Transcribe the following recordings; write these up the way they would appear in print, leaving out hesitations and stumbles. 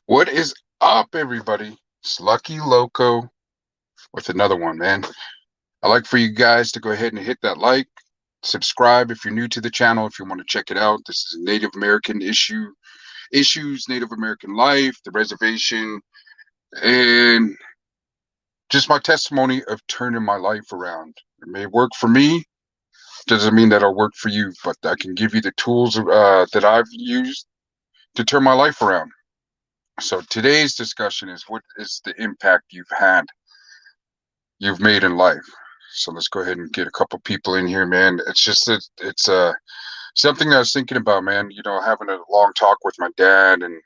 What is up, everybody? It's Lucky Loco with another one, man. I'd like for you guys to go ahead and hit that like, subscribe if you're new to the channel, if you want to check it out. This is Native American issues, Native American life, the reservation, and just my testimony of turning my life around. It may work for me, doesn't mean that it'll work for you, but I can give you the tools that I've used to turn my life around. So today's discussion is what is the impact you've made in life. So let's go ahead and get a couple people in here, man. It's just that it's something that I was thinking about, man. Having a long talk with my dad, and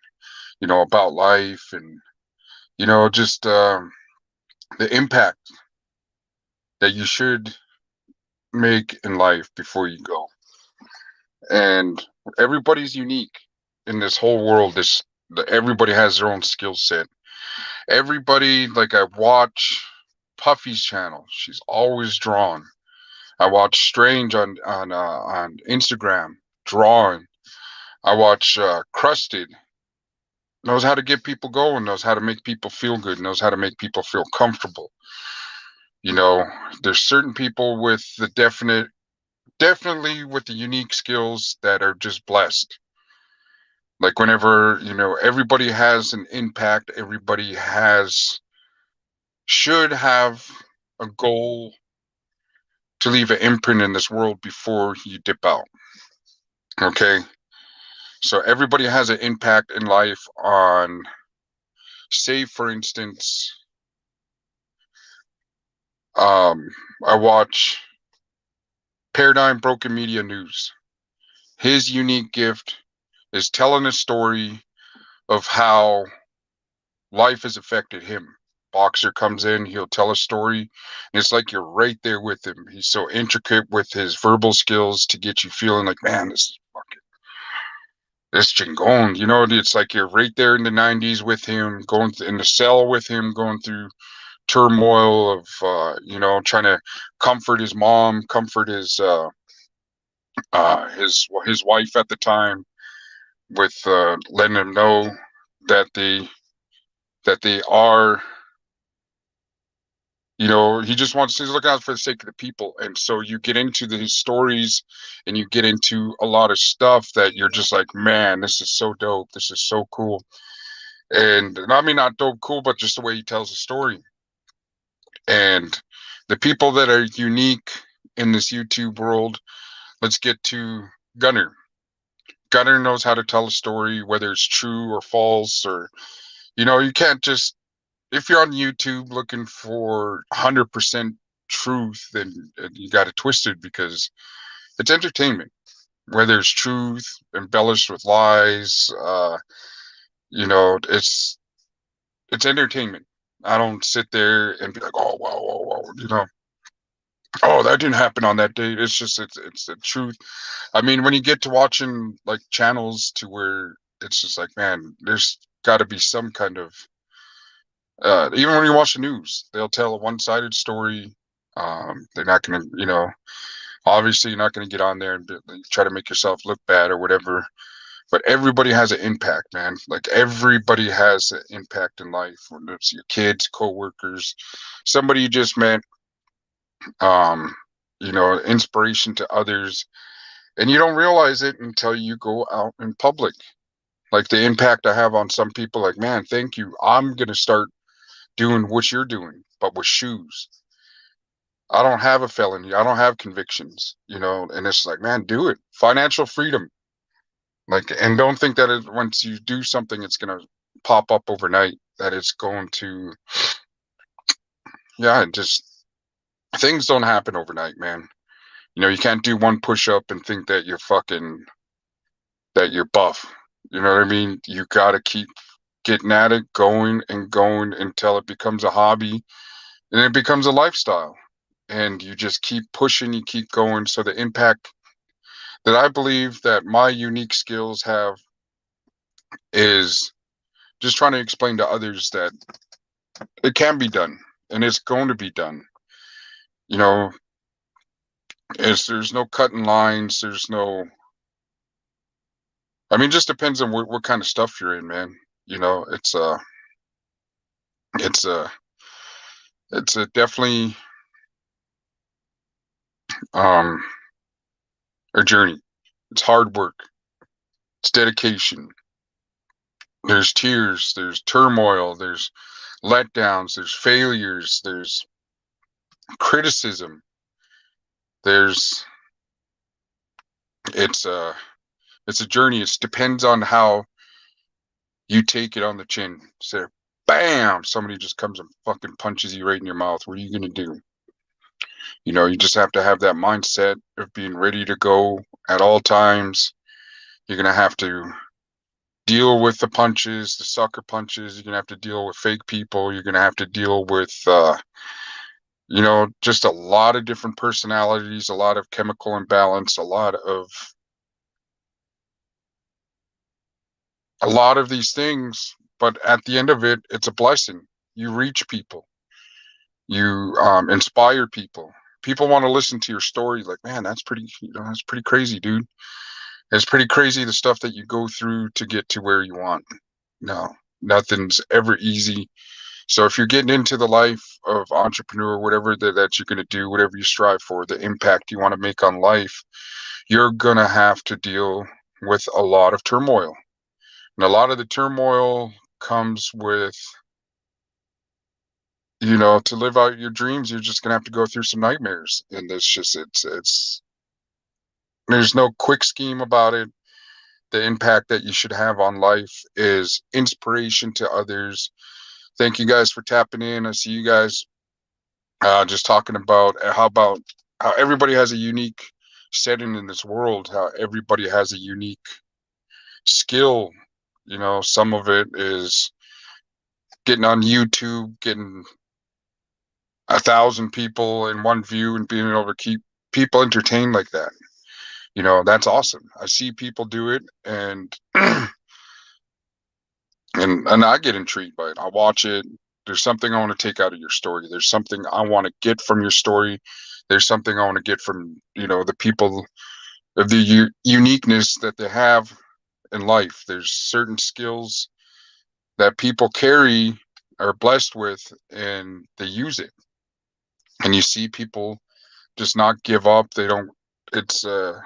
about life, and just the impact that you should make in life before you go. And everybody's unique in this whole world. Everybody has their own skill set. Everybody, like, I watch Puffy's channel. She's always drawn. I watch Strange on Instagram drawing. I watch Crusted, knows how to get people going, knows how to make people feel good, knows how to make people feel comfortable. You know, there's certain people with the definitely with the unique skills that are just blessed. Like whenever, everybody has an impact, everybody should have a goal to leave an imprint in this world before you dip out. Okay. So everybody has an impact in life on, say, for instance, um, I watch Paradigm Broken Media News. His unique gift is telling a story of how life has affected him. Boxer comes in, he'll tell a story, and it's like you're right there with him. He's so intricate with his verbal skills to get you feeling like, man, this Chingon, it's like you're right there in the 90s with him, going in the cell with him, going through turmoil of, trying to comfort his mom, comfort his wife at the time, with letting him know that they are, he just wants to look out for the sake of the people. And so you get into his stories, and you get into a lot of stuff that you're just like, man, this is so dope. This is so cool. And I mean, not dope cool, but just the way he tells the story. And the people that are unique in this YouTube world, let's get to Gunner. Gunner knows how to tell a story, whether it's true or false, or, you can't just, if you're on YouTube looking for 100% truth, then you got it twisted, because it's entertainment. Whether it's truth embellished with lies, it's entertainment. I don't sit there and be like, oh, wow, wow, wow, oh, that didn't happen on that date. It's the truth. I mean, when you get to watching like channels to where it's just like, man, there's got to be some kind of, even when you watch the news, they'll tell a one-sided story. They're not going to, obviously you're not going to get on there and try to make yourself look bad or whatever. But everybody has an impact, man. Like, everybody has an impact in life, whether it's your kids, coworkers, somebody you just met, um, inspiration to others. And you don't realize it until you go out in public. Like the impact I have on some people, like, man, thank you. I'm going to start doing what you're doing, but with shoes. I don't have a felony. I don't have convictions, and it's like, man, do it. Financial freedom. Like, and don't think that once you do something, it's going to pop up overnight, that it's going to, yeah, just, things don't happen overnight, man. You can't do one push up and think that that you're buff. You know what I mean? You got to keep getting at it, going and going until it becomes a hobby, and it becomes a lifestyle. And you just keep pushing, you keep going. So the impact that I believe that my unique skills have is just trying to explain to others that it can be done, and it's going to be done. You know, there's no cutting lines. There's no, I mean, just depends on what kind of stuff you're in, man. it's a it's a definitely um a journey. It's hard work. It's dedication. There's tears, there's turmoil, there's letdowns, there's failures, there's criticism. There's it's a it's a journey. It depends on how you take it on the chin. So bam, somebody just comes and fucking punches you right in your mouth. What are you gonna do? You just have to have that mindset of being ready to go at all times. You're gonna have to deal with the punches, the sucker punches. You're gonna have to deal with fake people. You're gonna have to deal with just a lot of different personalities, a lot of chemical imbalance, a lot of these things. But at the end of it, it's a blessing. You reach people. You inspire people. People want to listen to your story. Like, man, that's pretty crazy, dude. It's pretty crazy the stuff that you go through to get to where you want. No, nothing's ever easy. So if you're getting into the life of entrepreneur, whatever that you're going to do, whatever you strive for, the impact you want to make on life, you're going to have to deal with a lot of turmoil. And a lot of the turmoil comes with, to live out your dreams, you're just going to have to go through some nightmares. And there's no quick scheme about it. The impact that you should have on life is inspiration to others. Thank you guys for tapping in. I see you guys just talking about how everybody has a unique setting in this world, how everybody has a unique skill. Some of it is getting on YouTube, getting 1,000 people in one view and being able to keep people entertained like that. That's awesome. I see people do it, and and I get intrigued by it. I watch it. There's something I want to take out of your story. There's something I want to get from your story. There's something I want to get from the people of the uniqueness that they have in life. There's certain skills that people carry, are blessed with, and they use it. And you see people just not give up. They don't. It's uh,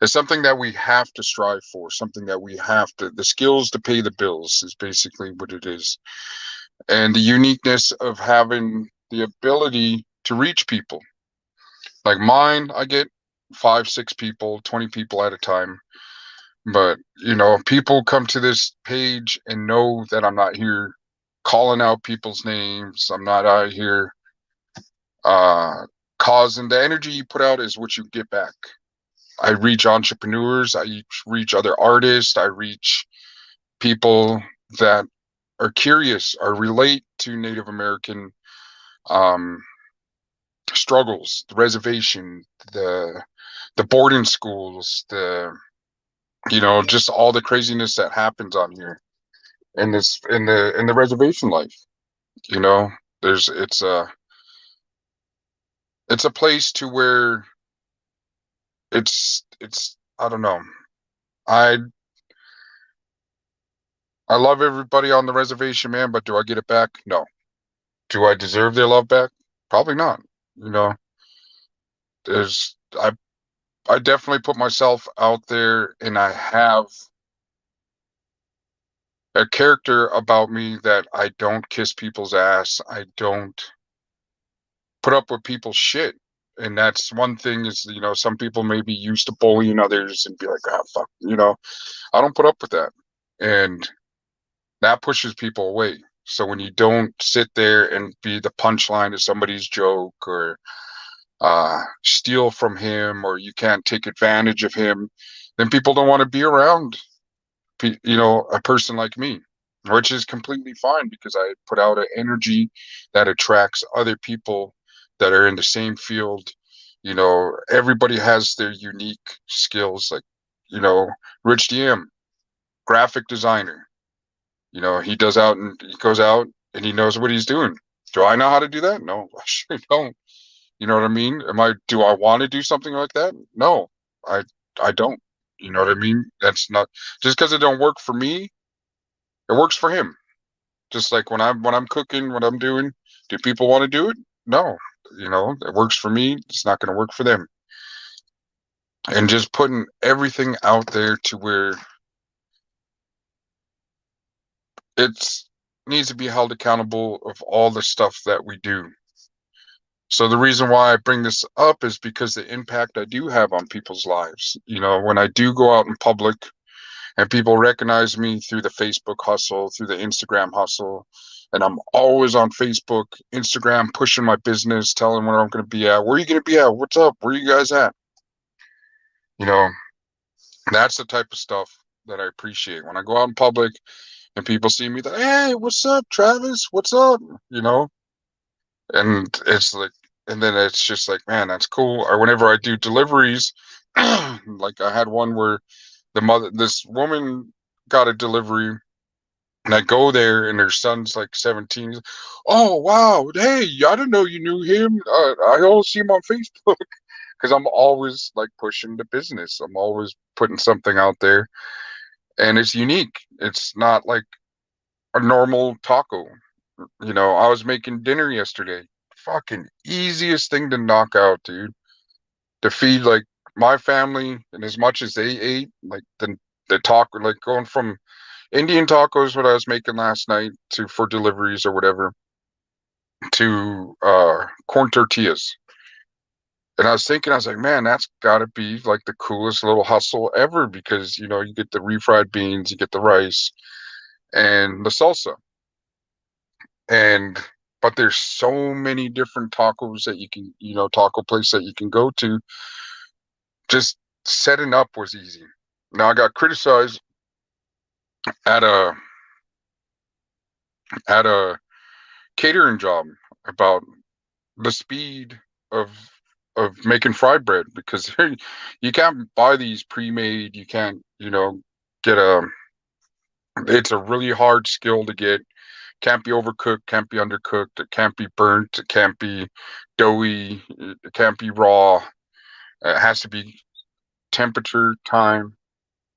it's something that we have to strive for. Something that we have to. The skills to pay the bills is basically what it is, and the uniqueness of having the ability to reach people. Like mine, I get 5, 6 people, 20 people at a time. But, people come to this page and know that I'm not here calling out people's names. I'm not out here uh, causing. The energy you put out is what you get back. I reach entrepreneurs, I reach other artists, I reach people that are curious or relate to Native American um, struggles, the reservation, the boarding schools, just all the craziness that happens on here in the reservation life. You know, there's it's a place to where it's I don't know. I I love everybody on the reservation, man, but do I get it back? No. Do I deserve their love back? Probably not. You know, there's I definitely put myself out there, and I have a character about me that I don't kiss people's ass. I don't put up with people's shit. And that's one thing is, some people may be used to bullying others and be like, ah, fuck, I don't put up with that. And that pushes people away. So when you don't sit there and be the punchline of somebody's joke or steal from him, or you can't take advantage of him, then people don't want to be around, a person like me, which is completely fine because I put out an energy that attracts other people that are in the same field. Everybody has their unique skills. Like, Rich DM, graphic designer. He goes out and he knows what he's doing. Do I know how to do that? No, I sure don't. You know what I mean? Do I want to do something like that? No, I, I don't. You know what I mean? That's not just because it don't work for me. It works for him. Just like when I'm cooking, what I'm doing, do people want to do it? No. It works for me. It's not going to work for them. And just putting everything out there to where it's needs to be held accountable of all the stuff that we do. So the reason why I bring this up is because the impact I do have on people's lives. When I do go out in public and people recognize me through the Facebook hustle, through the Instagram hustle, and I'm always on Facebook, Instagram, pushing my business, telling where I'm going to be at. Where are you going to be at? What's up? Where are you guys at? You know, that's the type of stuff that I appreciate. When I go out in public and people see me, that, hey, what's up, Travis? What's up? You know, and it's like, and then it's just like, man, that's cool. Or whenever I do deliveries, like I had one where this woman got a delivery, and I go there, and her son's like 17. Oh wow, hey, I didn't know you knew him. I always see him on Facebook because I'm always like pushing the business. I'm always putting something out there, and it's unique. It's not like a normal taco. I was making dinner yesterday. Fucking easiest thing to knock out, dude. To feed like my family and as much as they ate, like the taco, like going from Indian tacos, what I was making last night to for deliveries or whatever, to corn tortillas. And I was thinking, I was like, man, that's got to be like the coolest little hustle ever because you get the refried beans, you get the rice, and the salsa. And but there's so many different tacos that you can, taco place that you can go to. Just setting up was easy. Now I got criticized at a at a catering job about the speed of making fried bread because you can't buy these pre-made. You can't, get a. It's a really hard skill to get. Can't be overcooked, can't be undercooked, it can't be burnt, it can't be doughy, it can't be raw. It has to be temperature, time,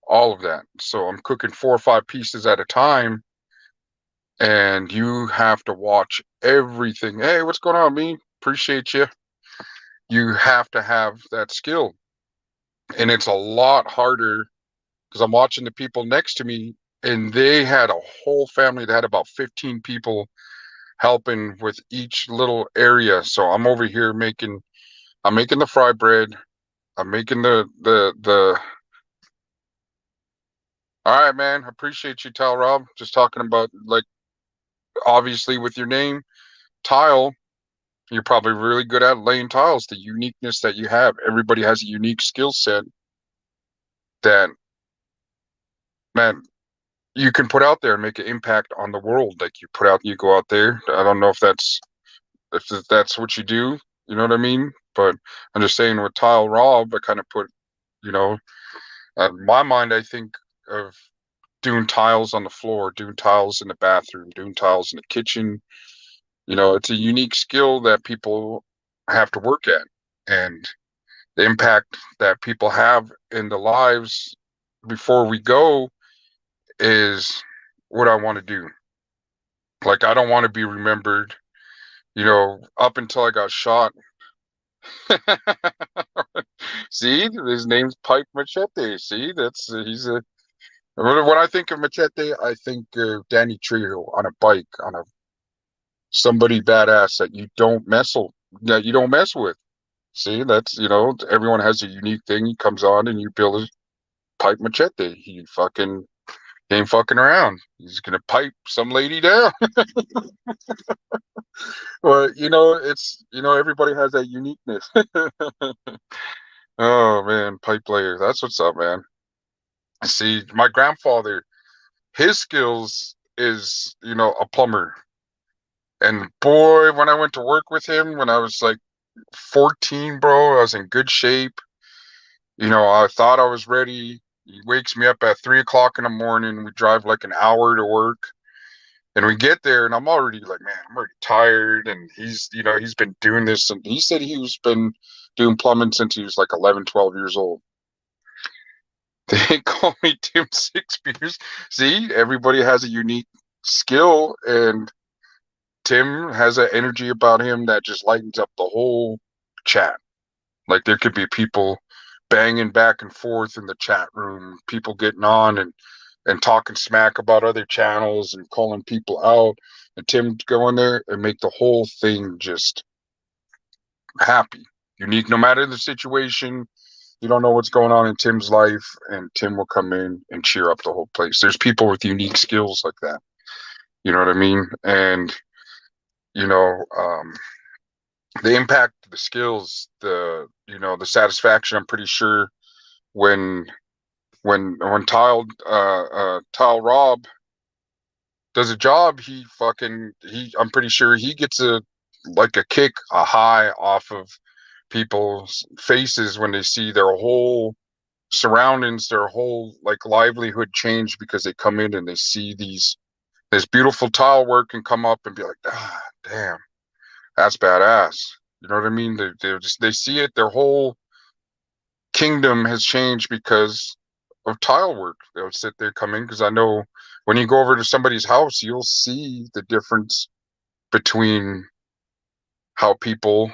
all of that. So I'm cooking 4 or 5 pieces at a time, and you have to watch everything. Hey, what's going on, me? Appreciate you. You have to have that skill, and it's a lot harder because I'm watching the people next to me, and they had a whole family that had about 15 people helping with each little area. So I'm making the fry bread. I'm making the. All right, man. Appreciate you, Tile Rob. Just talking about like obviously with your name, tile. You're probably really good at laying tiles. The uniqueness that you have. Everybody has a unique skill set that, man, you can put out there and make an impact on the world. Like you go out there. I don't know if that's what you do. You know what I mean? But I'm just saying with Tile Rob, I kind of put, you know, in my mind, I think of doing tiles on the floor, doing tiles in the bathroom, doing tiles in the kitchen. It's a unique skill that people have to work at. And the impact that people have in the lives before we go is what I want to do. Like, I don't want to be remembered, up until I got shot. See, his name's Pipe Machete. See, he's a. When I think of Machete, I think of Danny Trejo on a bike, on a somebody badass that you don't mess with. See, that's everyone has a unique thing. He comes on and you build a Pipe Machete. He ain't fucking around. He's gonna pipe some lady down. But everybody has that uniqueness. Oh man, pipe player. That's what's up, man. See, my grandfather, his skills is, a plumber. And boy, when I went to work with him when I was like 14, bro, I was in good shape. I thought I was ready. He wakes me up at 3 o'clock in the morning. We drive like an hour to work. And we get there and I'm already like, man, I'm already tired. And he's been doing this. And he said he was been doing plumbing since he was like 11, 12 years old. They call me Tim Six Beers. See, everybody has a unique skill, and Tim has an energy about him that just lightens up the whole chat. Like there could be people banging back and forth in the chat room, people getting on and talking smack about other channels and calling people out, and Tim go in there and make the whole thing just happy, unique, no matter the situation. You don't know what's going on in Tim's life, and Tim will come in and cheer up the whole place. There's people with unique skills like that. You know what I mean? And you know, the impact, the skills, the satisfaction. I'm pretty sure when when Tile Rob does a job, I'm pretty sure he gets a like a kick, a high off of people's faces when they see their whole surroundings, their whole like livelihood change because they come in and they see this beautiful tile work and come up and be like, ah, damn, that's badass. You know what I mean? They see it. Their whole kingdom has changed because of tile work. They'll sit there, come in, because I know when you go over to somebody's house, you'll see the difference between how people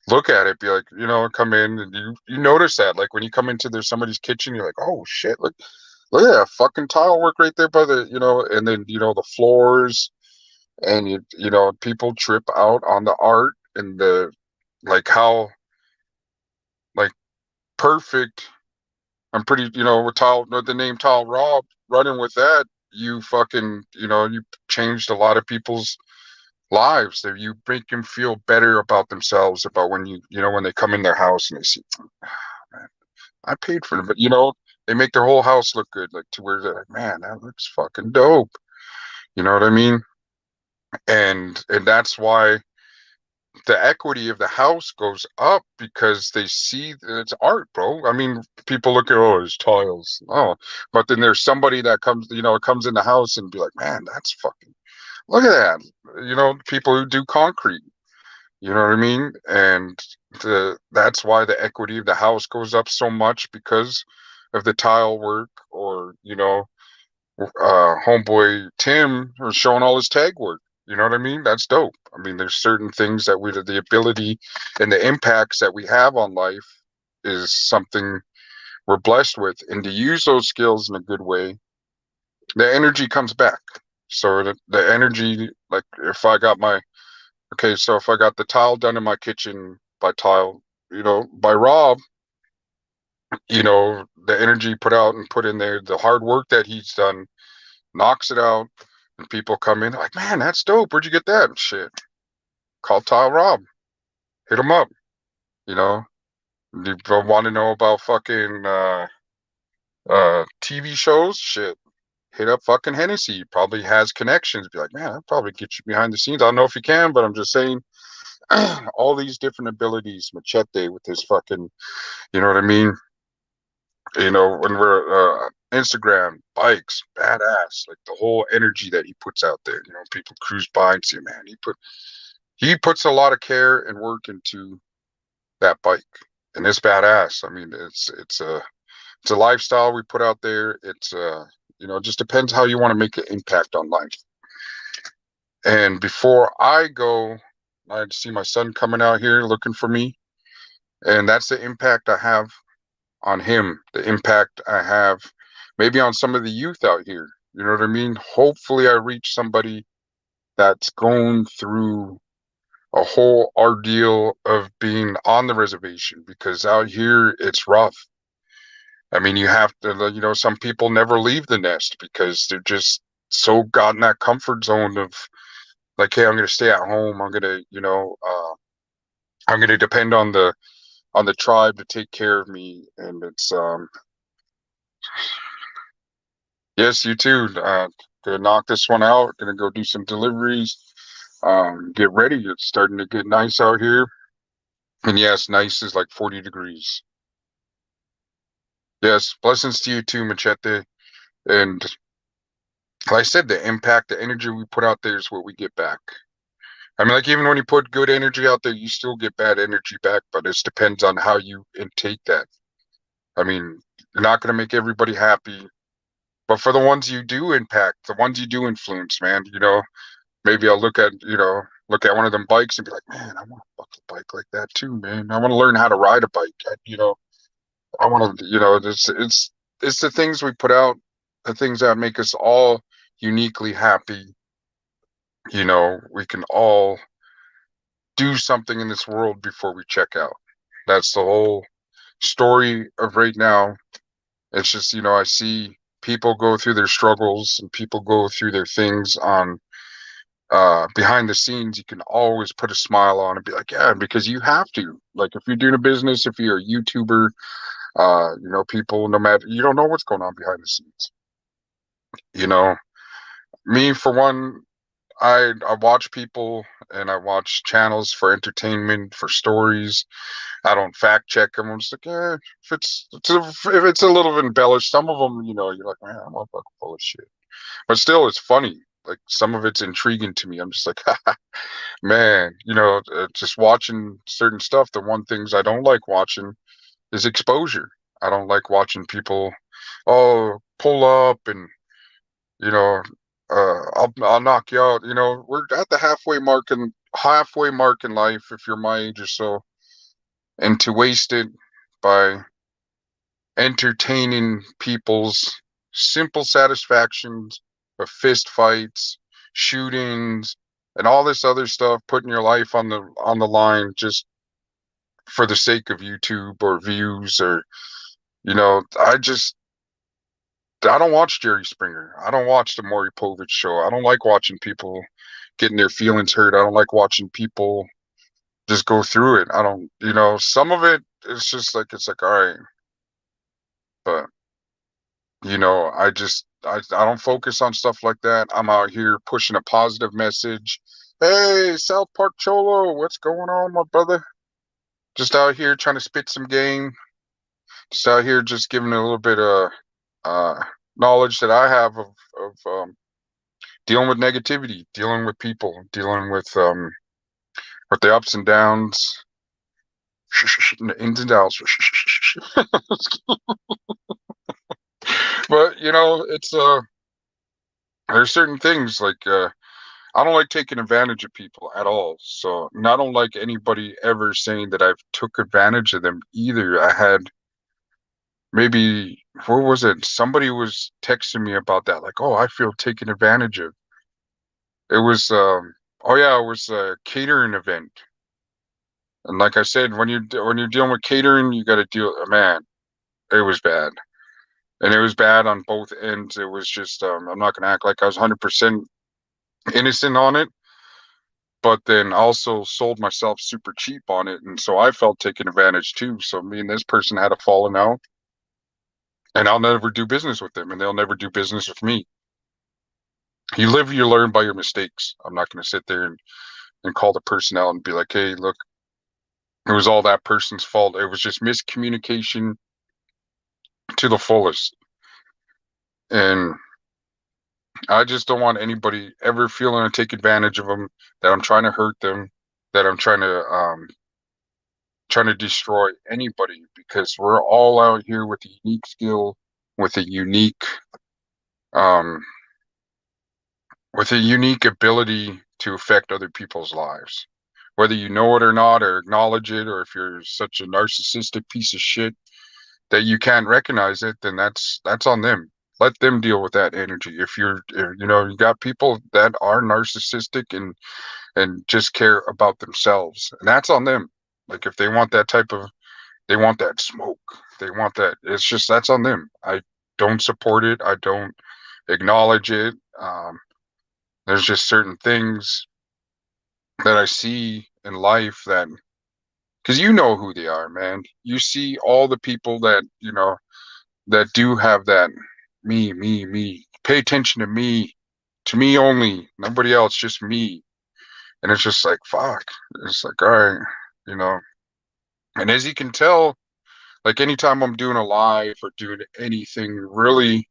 look at it. Be like, come in and you notice that. Like when you come into somebody's kitchen, you're like, oh shit, look at that fucking tile work right there by and then the floors, and people trip out on the art and the like how like perfect. I'm pretty, with the name Tile Rob, running with that, you fucking, you changed a lot of people's lives. That you make them feel better about themselves, about when when they come in their house and they see, man, I paid for them, but they make their whole house look good, like to where they're like, man, that looks fucking dope. You know what I mean? And that's why the equity of the house goes up, because they see that it's art, bro. I mean, people look at, oh, it's tiles. Oh, but then there's somebody that comes in the house and be like, man, that's fucking, look at that. People who do concrete, you know what I mean? And that's why the equity of the house goes up so much, because of the tile work, or, homeboy Tim was showing all his tag work. You know what I mean? That's dope. I mean, there's certain things that the ability and the impacts that we have on life is something we're blessed with. And to use those skills in a good way, the energy comes back. So the energy, like so if I got the tile done in my kitchen by Rob, the energy put out and put in there, the hard work that he's done knocks it out, and people come in like, man, that's dope. Where'd you get that? Shit. Call Tile Rob. Hit him up. You know, you want to know about fucking TV shows? Shit. Hit up fucking Hennessy. He probably has connections. Be like, man, I'll probably get you behind the scenes. I don't know if you can, but I'm just saying, all these different abilities. Machete with his fucking, you know what I mean? When we're Instagram, bikes, badass, like the whole energy that he puts out there. People cruise by and see, man, he puts a lot of care and work into that bike, and it's badass. I mean, it's a lifestyle we put out there. It just depends how you want to make an impact on life. And before I go, I see my son coming out here looking for me, and that's the impact I have on him, the impact I have maybe on some of the youth out here. You know what I mean? Hopefully I reach somebody that's going through a whole ordeal of being on the reservation, because out here it's rough. I mean, you have to, some people never leave the nest because they're just so got in that comfort zone of like, hey, I'm going to stay at home. I'm going to depend on the tribe to take care of me. And it's, yes, you too. Gonna knock this one out. Gonna go do some deliveries. Get ready. It's starting to get nice out here. And yes, nice is like 40 degrees. Yes, blessings to you too, Machete. And like I said, the impact, the energy we put out there is what we get back. I mean, like even when you put good energy out there, you still get bad energy back, but it depends on how you intake that. I mean, You're not going to make everybody happy, but for the ones you do impact, the ones you do influence, man, maybe I'll look at one of them bikes and be like, man, I want a bucket bike like that too, man. I want to learn how to ride a bike. I want to, it's the things we put out, the things that make us all uniquely happy. We can all do something in this world before we check out. That's the whole story of right now. It's just, I see people go through their struggles and people go through their things on behind the scenes. You can always put a smile on and be like, yeah, because you have to. Like if you're doing a business, if you're a YouTuber, people, no matter, you don't know what's going on behind the scenes. You know, me for one, I watch people and I watch channels for entertainment, for stories. I don't fact check them. I'm just like, if it's a little embellished, some of them, you're like, man, I'm all fucking full of shit. But still, it's funny. Like some of it's intriguing to me. I'm just like, man, just watching certain stuff. The one things I don't like watching is exposure. I don't like watching people, oh, pull up and you know, I'll knock you out. We're at the halfway mark in life if you're my age or so, and to waste it by entertaining people's simple satisfactions of fist fights, shootings, and all this other stuff, putting your life on the line just for the sake of YouTube or views or I don't watch Jerry Springer. I don't watch the Maury Povich show. I don't like watching people getting their feelings hurt. I don't like watching people just go through it. I don't, some of it it's just like all right, but I don't focus on stuff like that. I'm out here pushing a positive message. Hey, South Park Cholo, what's going on, my brother? Just out here trying to spit some game. Just out here just giving a little bit of uh knowledge that I have of dealing with negativity, dealing with people, dealing with the ups and downs, the ins and outs. But it's there's certain things like I don't like taking advantage of people at all. So and I don't like anybody ever saying that I've took advantage of them either. I had maybe where was it? Somebody was texting me about that, like, oh, I feel taken advantage of. It was oh yeah, it was a catering event. And like I said, when you're dealing with catering, you got to deal. Man, it was bad, and it was bad on both ends. It was just I'm not gonna act like I was 100% innocent on it, but then also sold myself super cheap on it, and so I felt taken advantage too. So me and this person had a falling out, and I'll never do business with them, and they'll never do business with me. You live, you learn by your mistakes. I'm not gonna sit there and call the person out and be like, hey, look, it was all that person's fault. It was just miscommunication to the fullest. And I just don't want anybody ever feeling to take advantage of them, that I'm trying to hurt them, that I'm trying to destroy anybody, because we're all out here with a unique skill, with a unique um with a unique ability to affect other people's lives. Whether you know it or not, or acknowledge it, or if you're such a narcissistic piece of shit that you can't recognize it, then that's on them. Let them deal with that energy. If you got people that are narcissistic and just care about themselves, and that's on them. Like if they want that they want that smoke, they want that. It's just that's on them. I don't support it. I don't acknowledge it. There's just certain things that I see in life that because you know who they are, man. You see all the people that do have that me, me, me. Pay attention to me only, nobody else, just me. And it's just like, fuck. It's like, all right, you know. And as you can tell, like anytime I'm doing a live or doing anything, really,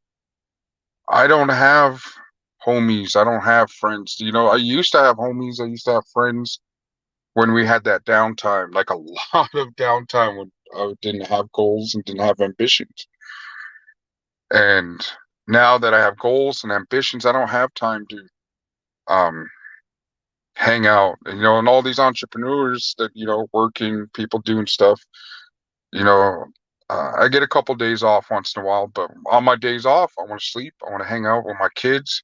I don't have homies. I don't have friends. I used to have homies. I used to have friends when we had that downtime, like a lot of downtime when I didn't have goals and didn't have ambitions. And now that I have goals and ambitions, I don't have time to um hang out. And all these entrepreneurs that, working, people doing stuff, you know, I get a couple days off once in a while, but on my days off, I want to sleep. I want to hang out with my kids,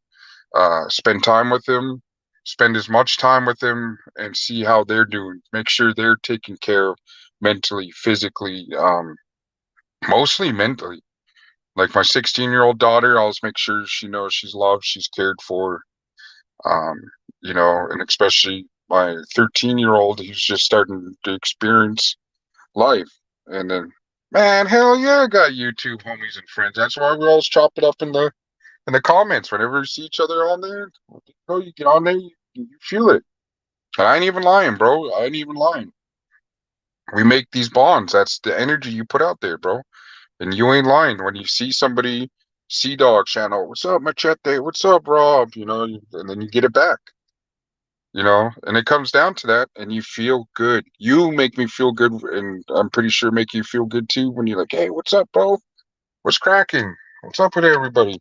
spend time with them, spend as much time with them, and see how they're doing. Make sure they're taken care of mentally, physically, mostly mentally. Like my 16-year-old daughter, I'll always make sure she knows she's loved, she's cared for. Um, and especially my 13-year-old who's just starting to experience life. And then, man, hell yeah, I got YouTube homies and friends. That's why we always chop it up in the comments whenever we see each other on there. You get on there, you feel it. And I ain't even lying, bro. I ain't even lying. We make these bonds. That's the energy you put out there, bro. And you ain't lying. When you see somebody, Sea Dog channel, what's up, Machete? What's up, Rob? And then you get it back. And it comes down to that, and you feel good. You make me feel good, and I'm pretty sure make you feel good too when you're like, hey, what's up, bro? What's cracking? What's up with everybody?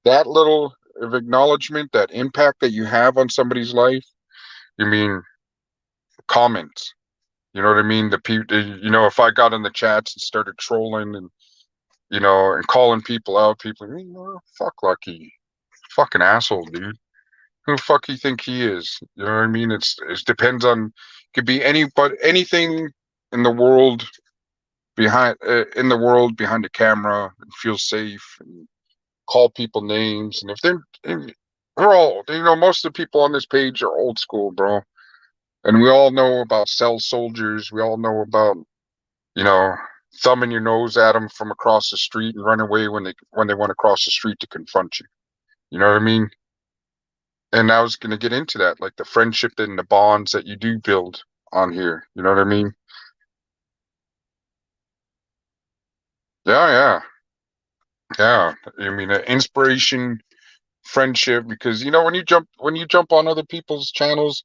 That little of acknowledgement, that impact that you have on somebody's life, you mean comments. You know what I mean? The people, if I got in the chats and started trolling and calling people out, fuck Lucky. Fucking asshole, dude. Who the fuck you think he is? You know what I mean? It depends on, could be anything in the world behind the camera and feel safe and call people names. And if we're all, most of the people on this page are old school, bro. And we all know about cell soldiers. We all know about, you know, thumbing your nose at them from across the street and run away when they want to cross the street to confront you. You know what I mean? And I was going to get into that, like the friendship and the bonds that you do build on here. You know what I mean? Yeah, yeah, yeah. I mean, inspiration, friendship, because when you jump on other people's channels,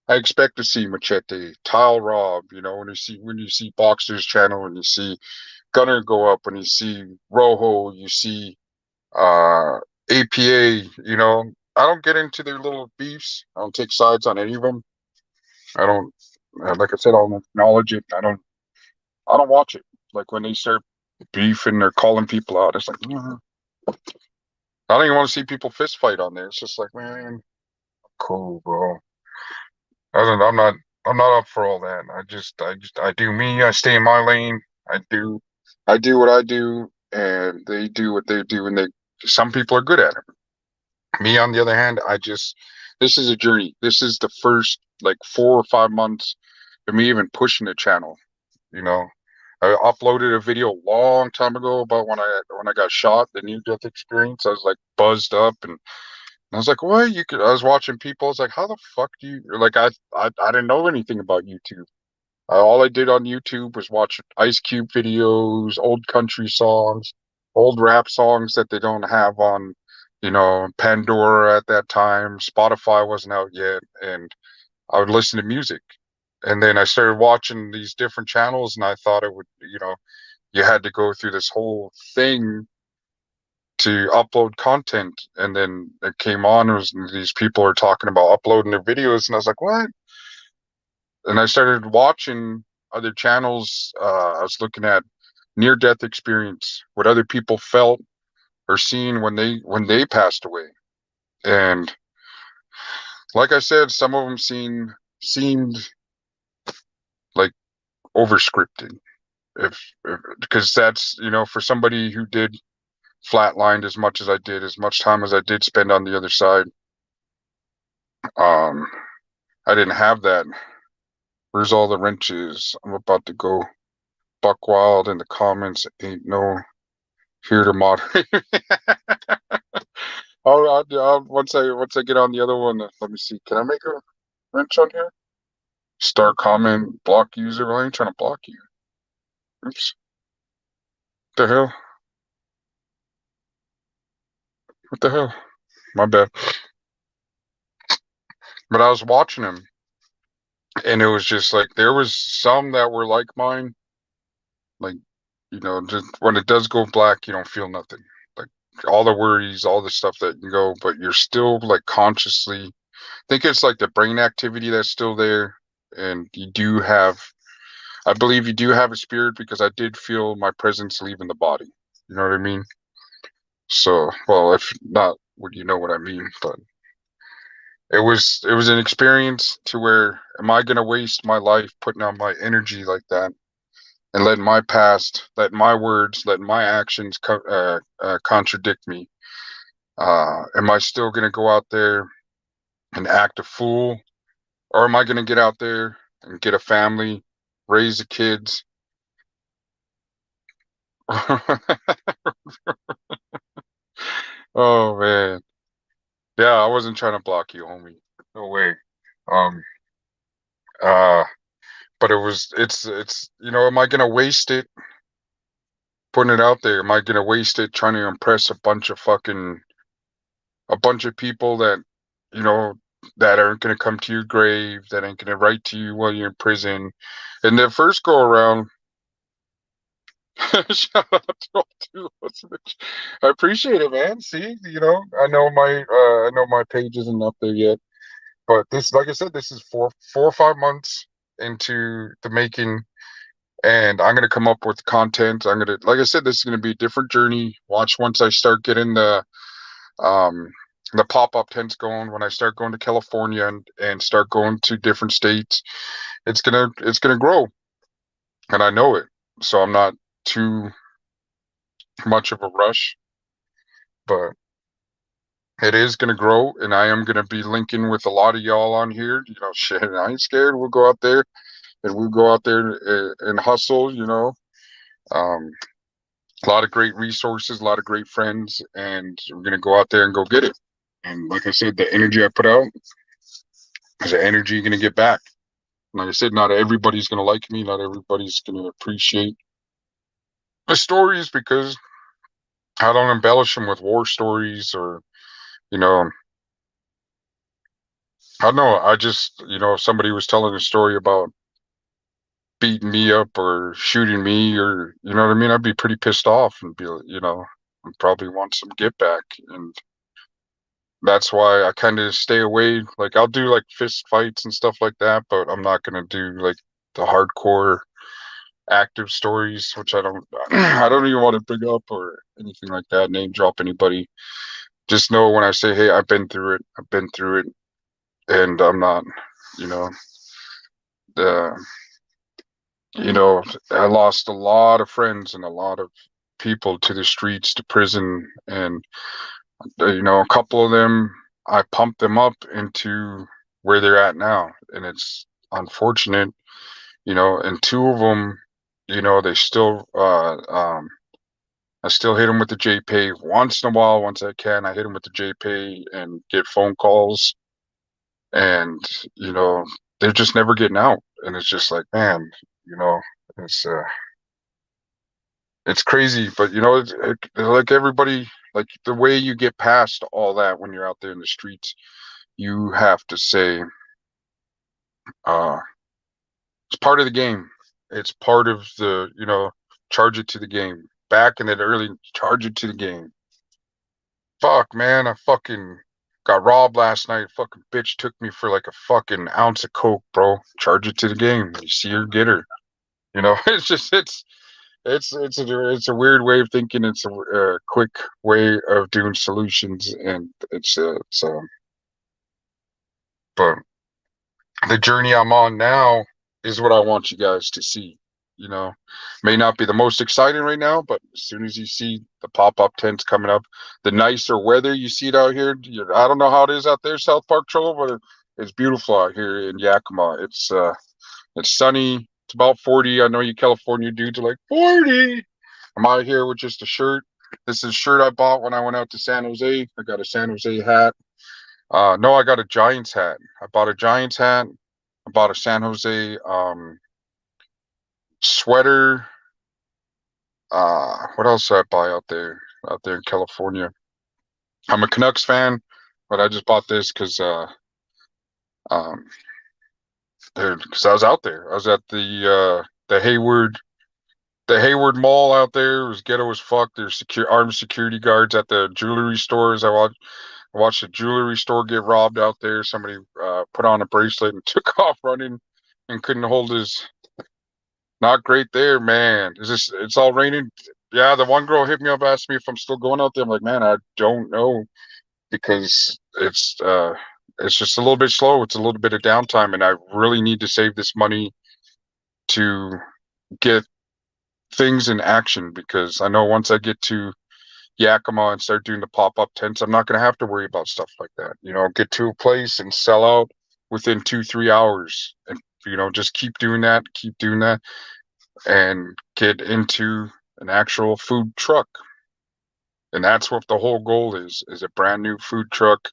I expect to see Machete, Tile Rob. When you see Boxer's channel, when you see Gunner go up, when you see Rojo, you see uh APA. I don't get into their little beefs. I don't take sides on any of them. I don't. Like I said, I'll acknowledge it. I don't watch it. Like when they start beefing or calling people out, it's like, I don't even want to see people fist fight on there. It's just like, man, cool, bro. I'm not. I'm not up for all that. I do me. I stay in my lane. I do what I do, and they do what they do, and some people are good at it. Me, on the other hand, this is a journey. This is the first like 4 or 5 months of me even pushing the channel. You know, I uploaded a video a long time ago about when I got shot, the near death experience. I was like buzzed up, and I was like, "What? I was watching people. I was like, how the fuck do you like? I didn't know anything about YouTube. All I did on YouTube was watch Ice Cube videos, old country songs, old rap songs that they don't have on, Pandora at that time. Spotify wasn't out yet, and I would listen to music. And then I started watching these different channels, and I thought it would, you had to go through this whole thing to upload content. And then it came on, it was these people are talking about uploading their videos, and I was like, what? And I started watching other channels. I was looking at near death experience, what other people felt or seen when they passed away. And like I said, some of them seemed like over scripted. If because that's for somebody who did flatlined as much as I did, as much time as I did spend on the other side. Um, I didn't have that. Where's all the wrenches? I'm about to go buck wild in the comments. Ain't no here to moderate. Once I get on the other one, let me see. Can I make a wrench on here? Start comment, block user. Well, I ain't trying to block you. Oops. What the hell? What the hell? My bad. But I was watching him, and it was just like there was some that were like mine. Like, just when it does go black, you don't feel nothing. all the worries, all the stuff that can go, but you're still like consciously. I think it's like the brain activity that's still there, and you do have. I believe you do have a spirit because I did feel my presence leaving the body. You know what I mean? So, well, if not, would you know what I mean? But it was an experience to where am I gonna waste my life putting out my energy like that and letting my past, letting my words, letting my actions contradict me? Am I still gonna go out there and act a fool, or am I gonna get out there and get a family, raise the kids? Oh man, yeah, I wasn't trying to block you, homie. No way. Um, uh, but it's am I gonna waste it putting it out there? Am I gonna waste it trying to impress a bunch of people that, you know, that aren't gonna come to your grave, that ain't gonna write to you while you're in prison? And the first go around, shout out to all two of us, Mitch. I appreciate it, man. See, I know my page isn't up there yet, but this, like I said, this is 4 or 5 months into the making, and I'm gonna come up with content. Like I said, this is gonna be a different journey. Watch once I start getting um the pop-up tents going, when I start going to California and start going to different states, it's gonna grow, and I know it. So I'm not too much of a rush, but it is gonna grow, and I am gonna be linking with a lot of y'all on here. Shit, I ain't scared. We'll go out there and we'll go out there and hustle. Um, a lot of great resources, a lot of great friends, and we're gonna go out there and go get it. And like I said, the energy I put out is the energy you're gonna get back. Like I said, not everybody's gonna like me, not everybody's gonna appreciate the stories because I don't embellish them with war stories or, you know, I don't know. I just, if somebody was telling a story about beating me up or shooting me, or you know what I mean, I'd be pretty pissed off and be, and probably want some get back. And that's why I kind of stay away. Like I'll do like fist fights and stuff like that, but I'm not gonna do like the hardcore active stories, which I don't I don't even want to bring up or anything like that, name drop anybody. Just know when I say, hey, I've been through it, and I'm not, you know, the I lost a lot of friends and a lot of people to the streets, to prison, and a couple of them, I pumped them up into where they're at now, and it's unfortunate, and two of them, they still, I still hit them with the JPay once in a while. Once I can, I hit them with the JPay and get phone calls, and you know, they're just never getting out, and it's just like, man, you know, it's uh, it's crazy, but like everybody, like the way you get past all that when you're out there in the streets, you have to say, uh, it's part of the game. It's part of charge it to the game. Back in that early, charge it to the game. Fuck, man, I fucking got robbed last night. Fucking bitch took me for like a fucking ounce of coke, bro. Charge it to the game. You see her, get her. It's just it's a weird way of thinking. It's a quick way of doing solutions, and but the journey I'm on now is what I want you guys to see. You know, may not be the most exciting right now, but as soon as you see the pop-up tents coming up, the nicer weather, you see it out here. I don't know how it is out there, South Park Troll, but it's beautiful out here in Yakima. It's sunny. It's about 40. I know you California dudes are like 40. I'm out here with just a shirt. This is a shirt I bought when I went out to San Jose. I got a San Jose hat. No, I got a Giants hat. I bought a Giants hat. I bought a San Jose sweater. What else did I buy out there in California? I'm a Canucks fan, but I just bought this um, because I was out there. I was at the Hayward. the Hayward Mall out there was ghetto as fuck. There's armed security guards at the jewelry stores. I watched a jewelry store get robbed out there. Somebody put on a bracelet and took off running and couldn't hold his. Not great there, man. It's all raining. Yeah, the one girl hit me up, asked me if I'm still going out there. I'm like, man, I don't know because it's just a little bit slow. It's a little bit of downtime, and I really need to save this money to get things in action because I know once I get to Yakima and start doing the pop-up tents, I'm not going to have to worry about stuff like that. Get to a place and sell out within 2-3 hours, and just keep doing that, and get into an actual food truck. And that's what the whole goal is a brand new food truck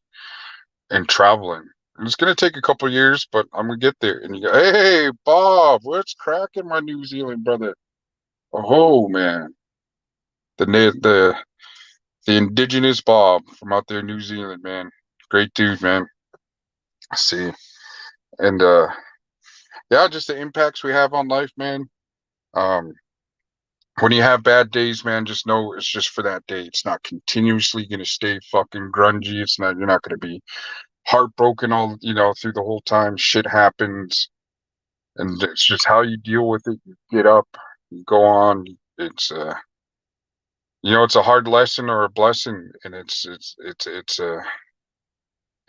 and traveling. And it's going to take a couple of years, but I'm going to get there. And you go, hey, Bob, what's cracking, my New Zealand brother? Oh, man. The indigenous Bob from out there in New Zealand, man. Great dude, man. See. And yeah, just the impacts we have on life, man. Um, when you have bad days, man, just know it's just for that day. It's not continuously gonna stay fucking grungy. You're not gonna be heartbroken all through the whole time. Shit happens, and it's just how you deal with it. You get up, you go on. It's a hard lesson or a blessing, and it's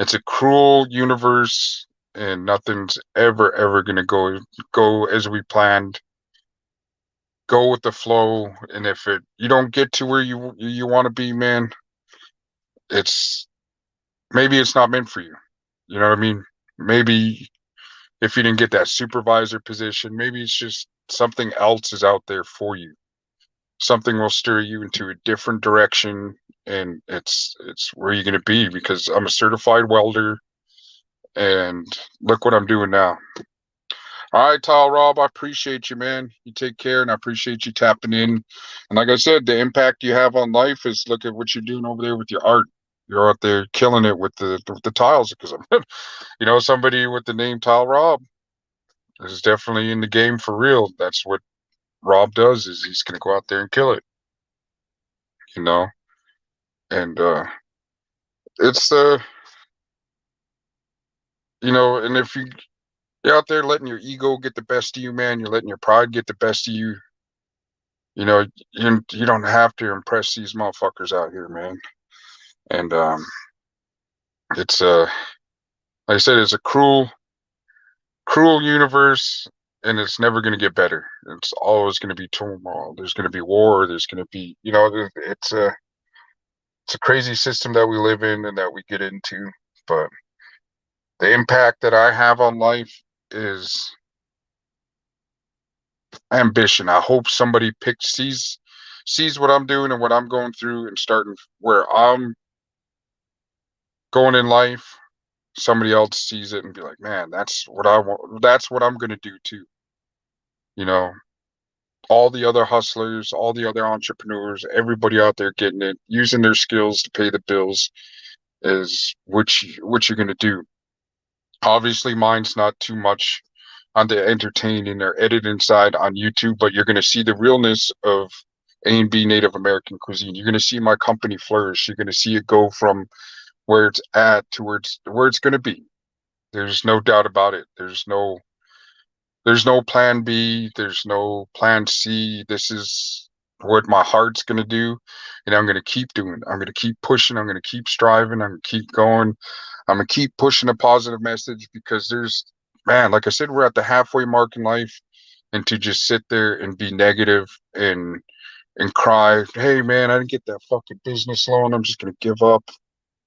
a cruel universe, and nothing's ever gonna go as we planned. Go with the flow, and if you don't get to where you want to be, man, it's maybe it's not meant for you. You know what I mean? Maybe if you didn't get that supervisor position, maybe it's just something else is out there for you. Something will steer you into a different direction, and it's where you're going to be, because I'm a certified welder, and look what I'm doing now. All right, Tall Rob, I appreciate you, man. You take care, and I appreciate you tapping in. And like I said, the impact you have on life is, look at what you're doing over there with your art. You're out there killing it with the tiles, because I'm, somebody with the name Tile Rob is definitely in the game for real. That's what Rob does, is he's gonna go out there and kill it, you know. And it's and if you're out there letting your ego get the best of you, man, you're letting your pride get the best of you. You don't have to impress these motherfuckers out here, man. And it's like I said, it's a cruel universe, and it's never going to get better. It's always going to be turmoil. There's going to be war. There's going to be, it's a crazy system that we live in and that we get into. But the impact that I have on life is ambition. I hope somebody sees what I'm doing and what I'm going through, and starting where I'm going in life. Somebody else sees it and be like, man, that's what I want. That's what I'm going to do too. You know, all the other hustlers, all the other entrepreneurs, everybody out there getting it, using their skills to pay the bills, is what you're going to do. Obviously, mine's not too much on the entertaining or editing side on YouTube, but you're going to see the realness of A&B Native American cuisine. You're going to see my company flourish. You're going to see it go from where it's at to where it's going to be. There's no doubt about it. There's no plan B. There's no plan C. This is what my heart's going to do. And I'm going to keep doing. I'm going to keep pushing. I'm going to keep striving. I'm going to keep going. I'm going to keep pushing a positive message, because man, like I said, we're at the halfway mark in life. And to just sit there and be negative and cry, hey, man, I didn't get that fucking business loan. I'm just going to give up.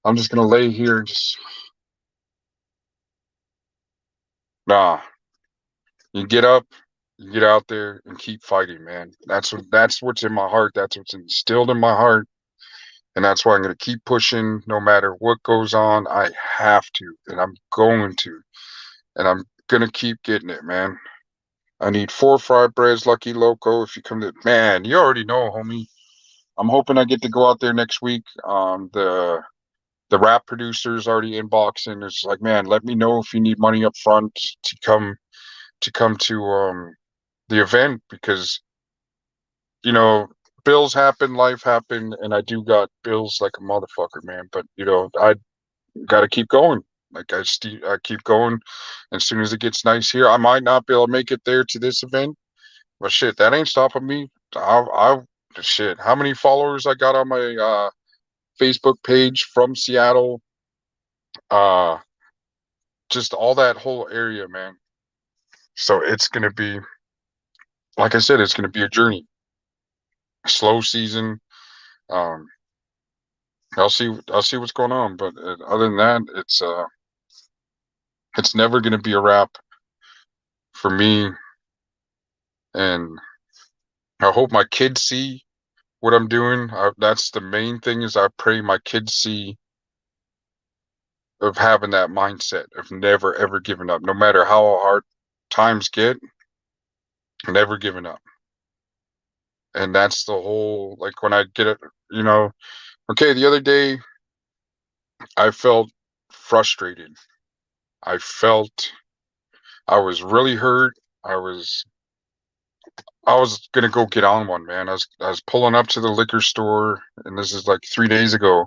I'm just going to lay here and just, nah. You get up, you get out there and keep fighting, man. That's what's in my heart. That's what's instilled in my heart. And that's why I'm going to keep pushing no matter what goes on. I have to, and I'm going to, and I'm going to keep getting it, man. I need 4 fried breads, Lucky Loco. If you come to, man, you already know, homie. I'm hoping I get to go out there next week. The rap producer's already inboxing. It's like, man, let me know if you need money up front to come to the event, because you know, bills happen, life happen, and I do got bills like a motherfucker, man. But I got to keep going. Like I keep going. As soon as it gets nice here, I might not be able to make it there to this event, but shit, that ain't stopping me. Shit. How many followers I got on my Facebook page from Seattle? Uh, just all that whole area, man. So it's gonna be, like I said, it's gonna be a journey. Slow season. Um, I'll see what's going on, but other than that, it's never gonna be a wrap for me, and I hope my kids see what I'm doing. That's the main thing is I pray my kids see of having that mindset of never ever giving up, no matter how hard times get, never giving up. And that's the whole like when I get it, you know, okay, the other day I felt frustrated. I felt I was really hurt. I was I was gonna go get on one, man. I was pulling up to the liquor store, and this is like 3 days ago,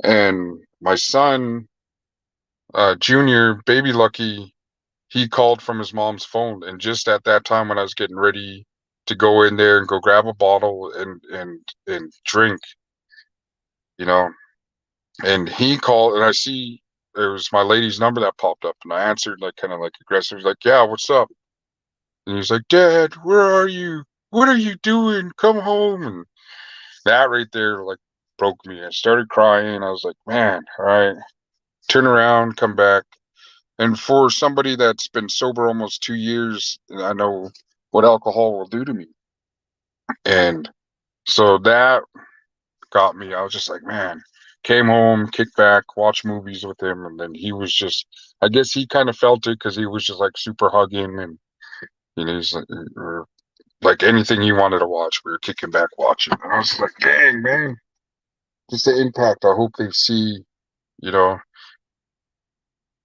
and my son, Junior, baby Lucky, he called from his mom's phone, and just at that time when I was getting ready to go in there and go grab a bottle and drink, you know, and he called, and I see it was my lady's number that popped up, and I answered like kind of like aggressive, like, "Yeah, what's up?" And he's like, "Dad, where are you? What are you doing? Come home!" And that right there like broke me. I started crying. I was like, "Man, all right." Turn around, come back. And for somebody that's been sober almost 2 years, I know what alcohol will do to me. And so that got me. I was just like, man, came home, kicked back, watched movies with him. And then he was just, I guess he kind of felt it because he was just like super hugging and, he's like, or like anything he wanted to watch, we were kicking back watching. And I was like, dang, man, just the impact. I hope they see, you know,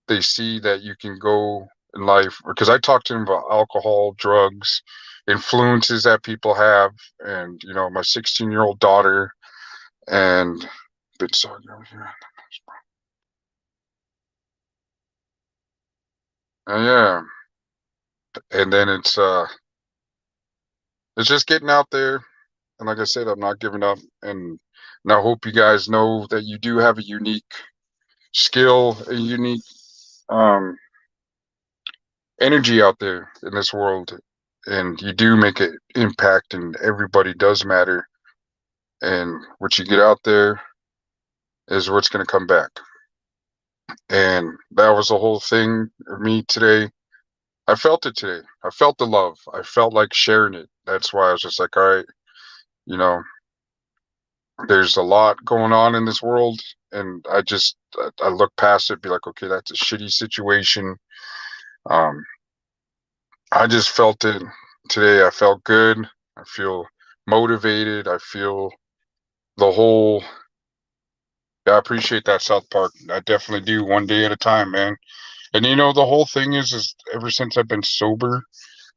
they see that you can go in life because I talked to him about alcohol, drugs, influences that people have, and my 16-year-old daughter and bit sorry over here. Yeah. And then it's just getting out there. And like I said, I'm not giving up. And I hope you guys know that you do have a unique skill, a unique um energy out there in this world. And you do make an impact and everybody does matter. And what you get out there is what's going to come back. And that was the whole thing of me today. I felt it today. I felt the love. I felt like sharing it. That's why I was just like, all right, you know, there's a lot going on in this world. And I look past it, be like, okay, that's a shitty situation. Um, I just felt it today. I felt good. I feel motivated. I feel the whole Yeah, I appreciate that, South Park. I definitely do, one day at a time, man. And the whole thing is ever since I've been sober,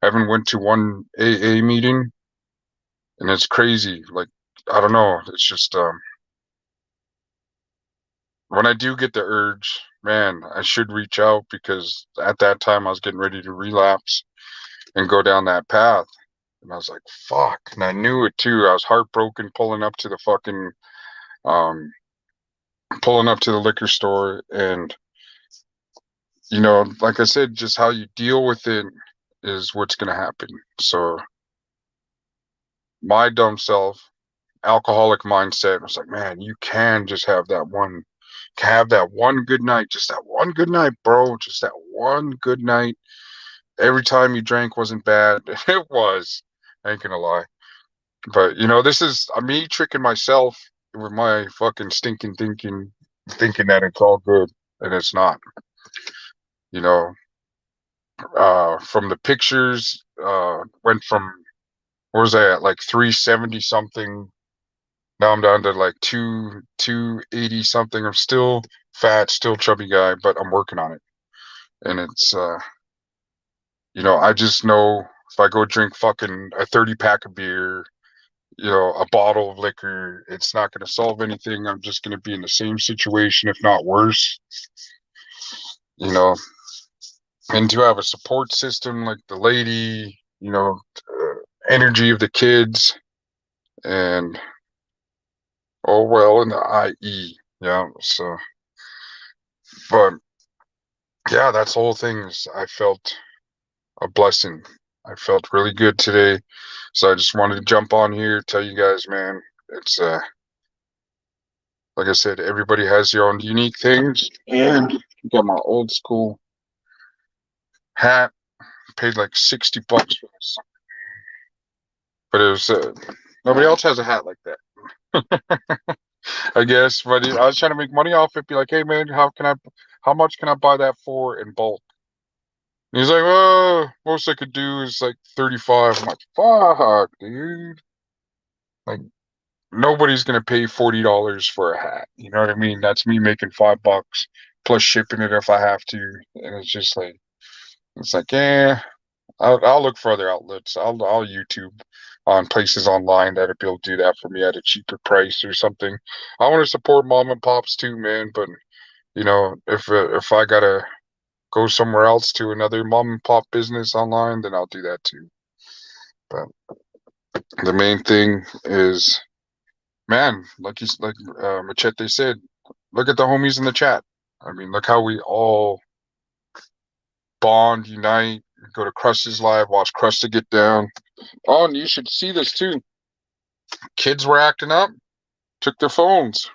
I haven't went to one AA meeting, and it's crazy. Like, I don't know. It's just when I do get the urge, man, I should reach out because at that time I was getting ready to relapse and go down that path. And I was like, fuck. And I knew it too. I was heartbroken um pulling up to the liquor store, and like I said, just how you deal with it is what's going to happen. So my dumb self, alcoholic mindset, was like, man, you can just have that one good night, just that one good night, bro, just that one good night. Every time you drank wasn't bad. It was. I ain't gonna lie. But this is me tricking myself with my fucking stinking thinking that it's all good, and it's not. You know, from the pictures, went from what was I at, like 370 something. Now I'm down to like 280 something. I'm still fat, still chubby guy, but I'm working on it. And it's I just know if I go drink fucking a 30 pack of beer a bottle of liquor. It's not going to solve anything. I'm just going to be in the same situation, if not worse. You know, and to have a support system like the lady, energy of the kids, and oh well, in the IE, yeah. So, but yeah, that's the whole thing. I felt a blessing. I felt really good today, so I just wanted to jump on here, tell you guys, man, it's like I said, everybody has their own unique things, and got my old school hat. Paid like $60 for this, but it was nobody else has a hat like that. I guess, but I was trying to make money off it. Be like, hey man, how much can I buy that for in bulk? And he's like, oh, most I could do is like 35. I'm like, fuck, dude. Like, nobody's gonna pay $40 for a hat. You know what I mean? That's me making $5 plus shipping it if I have to. And it's just like, yeah, I'll look for other outlets. I'll YouTube on places online that'll be able to do that for me at a cheaper price or something. I want to support mom and pops too, man. But if I gotta go somewhere else to another mom and pop business online, then I'll do that too. But the main thing is, man, Machete said, look at the homies in the chat. I mean, look how we all bond, unite, go to Crusta's live, watch Crusta get down. Oh, and you should see this too. Kids were acting up, took their phones.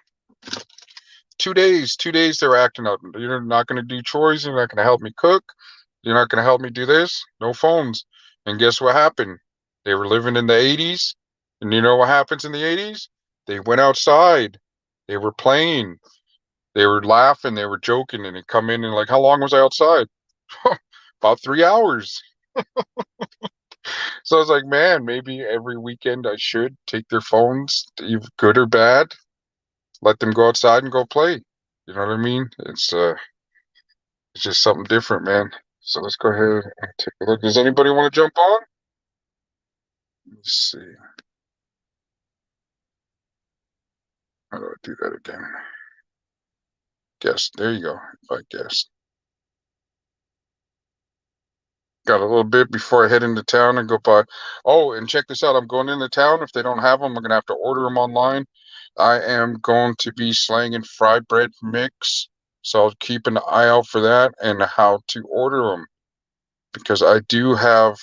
2 days they were acting up. You're not going to do chores. You're not going to help me cook. You're not going to help me do this. No phones. And guess what happened? They were living in the 80s. And you know what happens in the 80s? They went outside. They were playing. They were laughing. They were joking. And they come in and like, how long was I outside? About 3 hours. So I was like, man, maybe every weekend I should take their phones, good or bad, let them go outside and go play. You know what I mean? It's just something different, man. So let's go ahead and take a look. Does anybody want to jump on? Let's see. How do I do that again? Guess. There you go. If I guess. Got a little bit before I head into town and go by. Oh, and check this out. I'm going into town. If they don't have them, I'm going to have to order them online. I am going to be slanging fry bread mix. So I'll keep an eye out for that and how to order them. Because I do have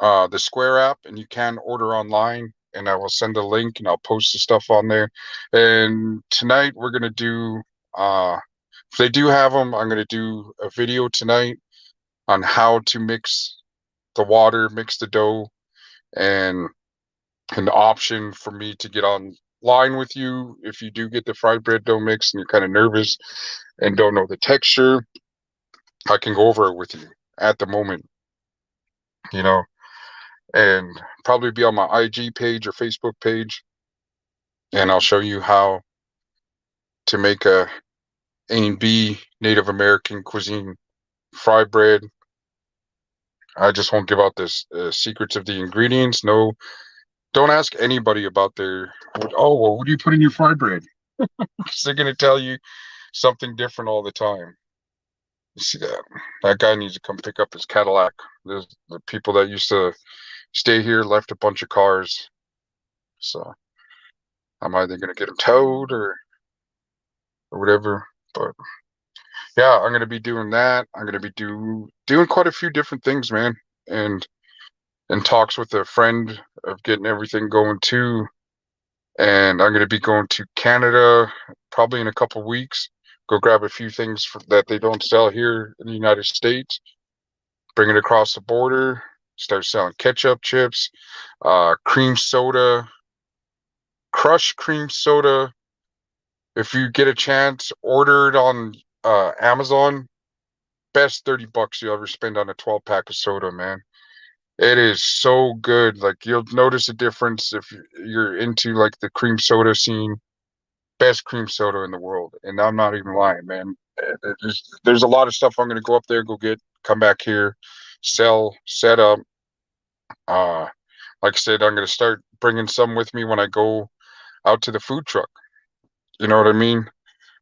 the Square app, and you can order online. And I will send a link, and I'll post the stuff on there. And tonight we're gonna do. If they do have them, I'm gonna do a video tonight on how to mix the water, mix the dough, and an option for me to get online with you if you do get the fried bread dough mix and you're kind of nervous and don't know the texture. I can go over it with you at the moment. You know, and probably be on my IG page or Facebook page, and I'll show you how to make a and B Native American cuisine fry bread. I just won't give out this secrets of the ingredients. No, don't ask anybody about their. Oh well, what do you put in your fry bread? Because they're gonna tell you something different all the time. You see that? That guy needs to come pick up his Cadillac. There's the people that used to stay here left a bunch of cars, so I'm either gonna get him towed or whatever. But yeah, I'm gonna be doing that. I'm gonna be doing quite a few different things, man. And talks with a friend of getting everything going too. And I'm gonna be going to Canada probably in a couple weeks. Go grab a few things that they don't sell here in the United States. Bring it across the border. Start selling ketchup chips, cream soda, crushed cream soda. If you get a chance, order it on Amazon. Best $30 you ever spend on a 12-pack of soda, man. It is so good. Like you'll notice a difference if you're into like the cream soda scene. Best cream soda in the world, and I'm not even lying, man. There's a lot of stuff I'm gonna go up there, go get, come back here, sell, set up. Uh, like I said, I'm gonna start bringing some with me when I go out to the food truck. You know what I mean?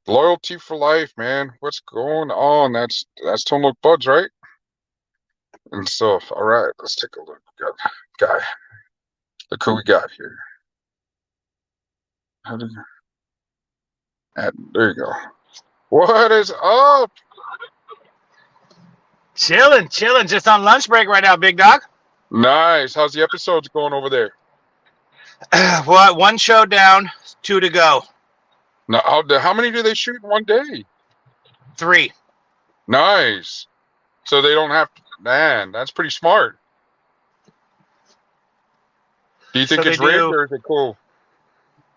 Loyalty for life, man. What's going on? That's Tone Look Buds, right? And so, all right, let's take a look. Guy, look who we got here. How do you, there you go. What is up? Chilling. Just on lunch break right now, big dog. Nice. How's the episodes going over there? What? One show down, 2 to go. Now, how many do they shoot in one day? 3. Nice. So they don't have to. Man, that's pretty smart. Do you think So it's they rigged do- or is it cool?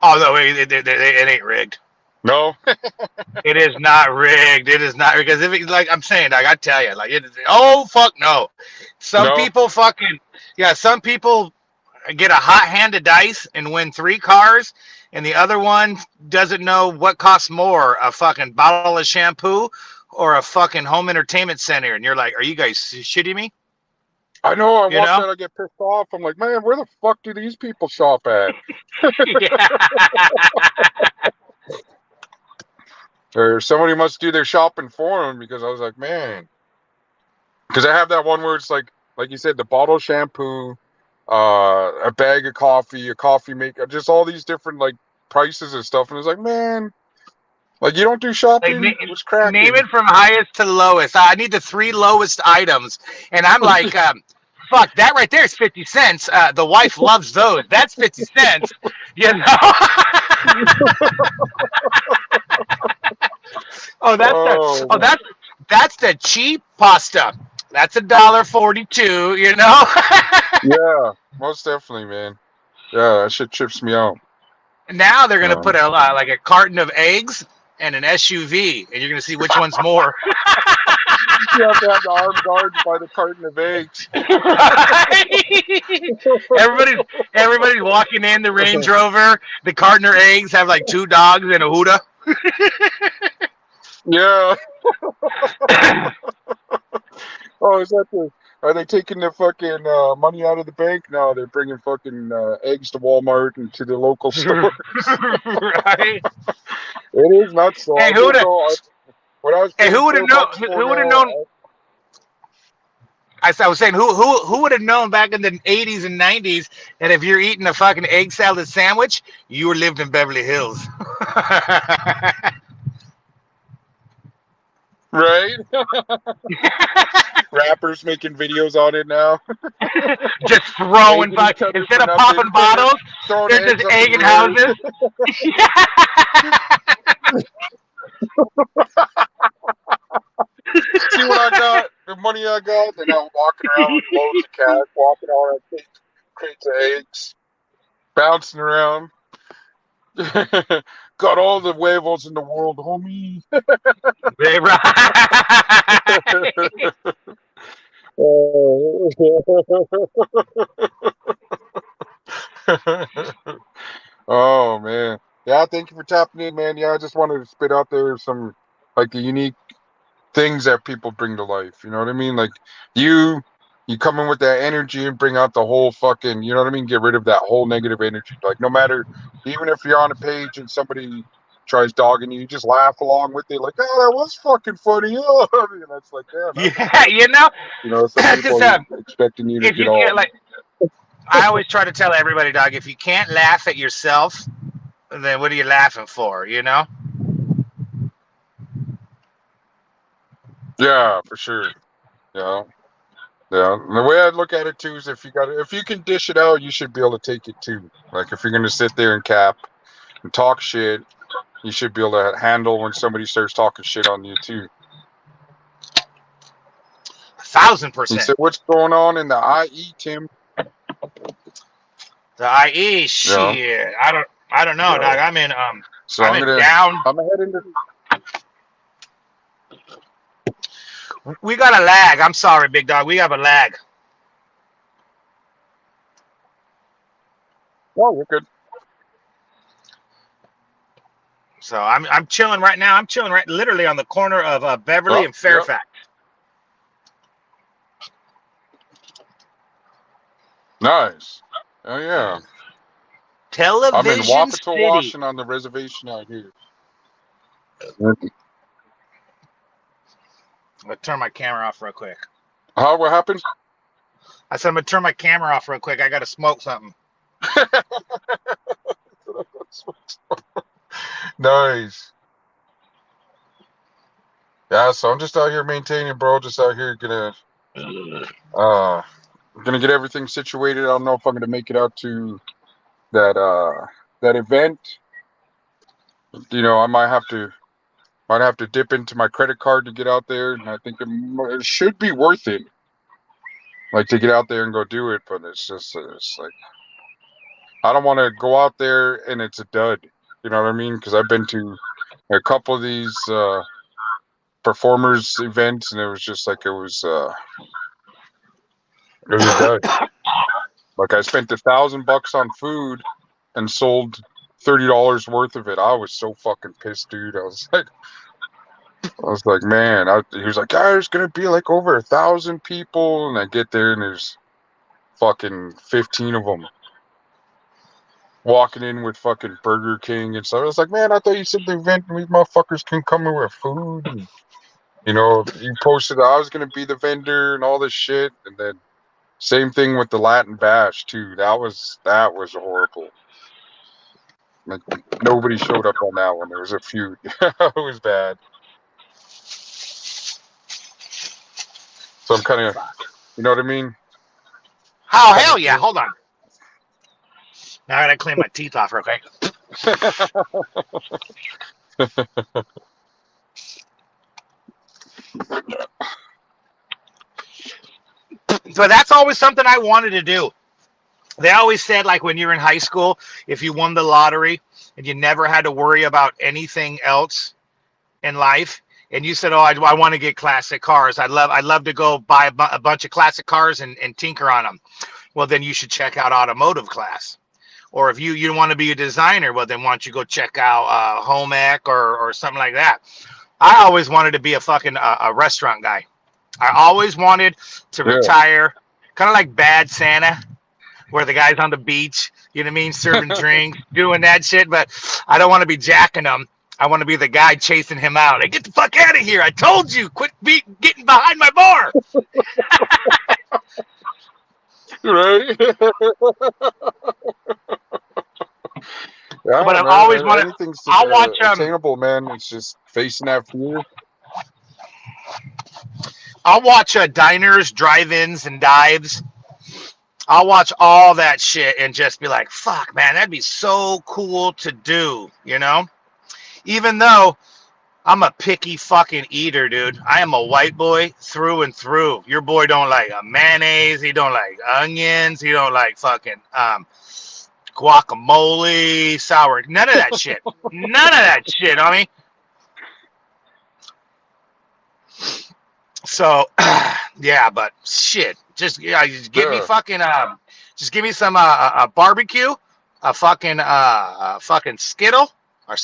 Oh no, it ain't rigged. No. It is not rigged. It is not because if it, like I'm saying, like I tell you, like it is. Oh fuck no. Some No? people fucking yeah. Some people get a hot hand of dice and win 3 cars, and the other one doesn't know what costs more, a fucking bottle of shampoo or a fucking home entertainment center. And you're like, are you guys shitting me? I know. I You watch know? that. I get pissed off. I'm like, man, where the fuck do these people shop at? Or somebody must do their shopping for them because I was like, man. Because I have that one where it's like you said, the bottle of shampoo, a bag of coffee, a coffee maker, just all these different like prices and stuff. And it's like, man, like you don't do shopping? Like, What's cracking? name it from highest to lowest. I need the 3 lowest items, and I'm like, fuck, that right there is 50 cents. The wife loves those. That's 50 cents. You know. That's the cheap pasta. That's $1.42. You know. Yeah, most definitely, man. Yeah, that shit trips me out. Now they're gonna put like a carton of eggs and an SUV, and you're gonna see which one's more. You have to have the armed guards by the carton of eggs. Everybody's walking in the Range Rover. The carton of eggs have like 2 dogs and a Huda. Yeah. Oh, is that the? Are they taking the fucking money out of the bank? No, they're bringing fucking eggs to Walmart and to the local store. Right? It is nuts. So Hey, when I was who would have known? $4 Who would have known? I was saying, who would have known back in the 80s and 90s that if you're eating a fucking egg salad sandwich, you were lived in Beverly Hills. Right? Rappers making videos on it now. Just throwing instead of popping bottles, they're just egging houses. See what I got? The money I got? They're now walking around with loads of cash, walking around with crates of eggs, bouncing around. Got all the huevos in the world, homie. Oh man, yeah. Thank you for tapping in, man. Yeah, I just wanted to spit out there some like the unique things that people bring to life. You know what I mean? Like you come in with that energy and bring out the whole fucking. You know what I mean? Get rid of that whole negative energy. Like no matter, even if you're on a page and somebody tries dogging you, you just laugh along with it. Like, oh, that was fucking funny. Oh, I mean, that's like, yeah, you know. Some people expecting you to get all. Like, I always try to tell everybody, dog, if you can't laugh at yourself, then what are you laughing for? You know? Yeah, for sure. Yeah. Yeah. And the way I look at it too is if you can dish it out, you should be able to take it too. Like if you're gonna sit there and cap and talk shit, you should be able to handle when somebody starts talking shit on you too. 1,000%. So what's going on in the IE, Tim? The IE shit. Yeah. I don't know, dog. I'm in so I'm down. I'm gonna head into. We got a lag. I'm sorry, big dog. We have a lag. Oh, we're good. So I'm chilling right now. I'm chilling literally on the corner of Beverly and Fairfax. Yep. Nice. Oh yeah. I'm in Television Wapato, City. Washington, on the reservation out here. I'm gonna turn my camera off real quick. How? What happened? I said I'm gonna turn my camera off real quick. I gotta smoke something. Nice. Yeah, so I'm just out here maintaining, bro. Just out here gonna get everything situated. I don't know if I'm gonna make it out to that event. You know, I might have to dip into my credit card to get out there, and I think it should be worth it. Like to get out there and go do it, but it's like I don't want to go out there and it's a dud. You know what I mean? Because I've been to a couple of these performers events, and it was just like it was a dud. Like I spent $1,000 on food and sold $30 worth of it. I was so fucking pissed, dude. I was like, man. He was like, yeah, there's gonna be like over 1,000 people, and I get there and there's fucking 15 of them walking in with fucking Burger King and stuff. I was like, man, I thought you said the event and these motherfuckers can come in with food. And, you know, you posted I was gonna be the vendor and all this shit, and then same thing with the Latin Bash too. That was horrible. Like nobody showed up on that one. There was a few. It was bad. So I'm kind of, you know what I mean? Oh hell yeah! Hold on. Now I gotta clean my teeth off real quick. So that's always something I wanted to do. They always said, like when you're in high school, if you won the lottery and you never had to worry about anything else in life, and you said, "Oh, I want to get classic cars. I'd love to go buy a bunch of classic cars and tinker on them." Well, then you should check out automotive class. Or if you want to be a designer, well, then why don't you go check out Home Ec or something like that. I always wanted to be a fucking a restaurant guy. I always wanted to retire, kind of like Bad Santa, where the guy's on the beach, you know what I mean, serving drinks, doing that shit. But I don't want to be jacking them. I want to be the guy chasing him out. Hey, get the fuck out of here! I told you, quit getting behind my bar. Right. Yeah, but I've man, always wanted. anything's I'll watch attainable, man. It's just facing that fear. I'll watch diners, drive-ins, and dives. I'll watch all that shit and just be like, fuck, man, that'd be so cool to do, you know? Even though I'm a picky fucking eater, dude. I am a white boy through and through. Your boy don't like mayonnaise. He don't like onions. He don't like fucking guacamole, sour. None of that shit. None of that shit, homie. So, yeah, but shit. Just give me fucking just give me some a barbecue, a fucking Skittle or